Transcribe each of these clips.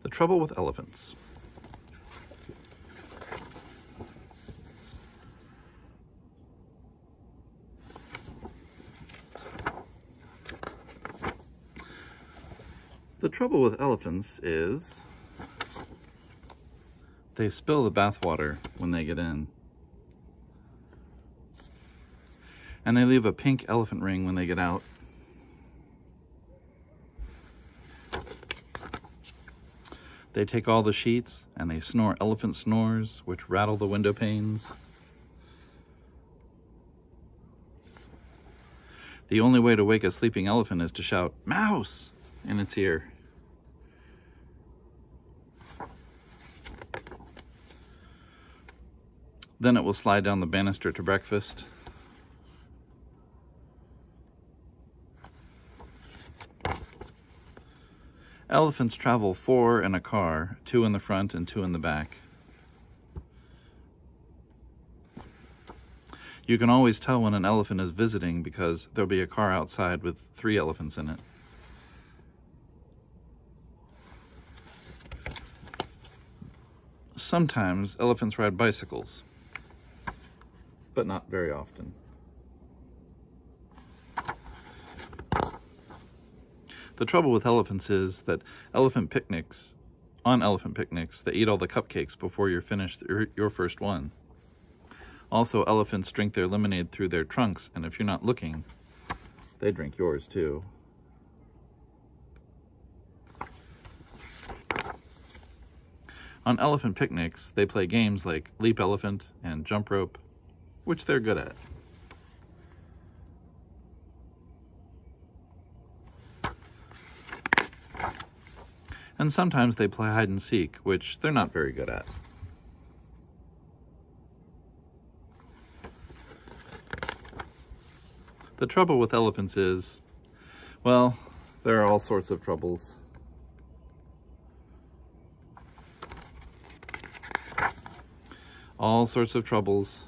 The trouble with elephants. The trouble with elephants is they spill the bathwater when they get in. And they leave a pink elephant ring when they get out. They take all the sheets and they snore elephant snores, which rattle the window panes. The only way to wake a sleeping elephant is to shout, "Mouse!" in its ear. Then it will slide down the banister to breakfast. Elephants travel 4 in a car, 2 in the front and 2 in the back. You can always tell when an elephant is visiting because there'll be a car outside with 3 elephants in it. Sometimes elephants ride bicycles, but not very often. The trouble with elephants is that on elephant picnics, they eat all the cupcakes before you're finished your first one. Also, elephants drink their lemonade through their trunks, and if you're not looking, they drink yours too. On elephant picnics, they play games like leap elephant and jump rope, which they're good at. And sometimes they play hide and seek, which they're not very good at. The trouble with elephants is, well, there are all sorts of troubles. All sorts of troubles.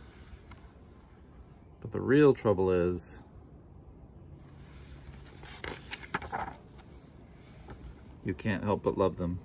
But the real trouble is, you can't help but love them.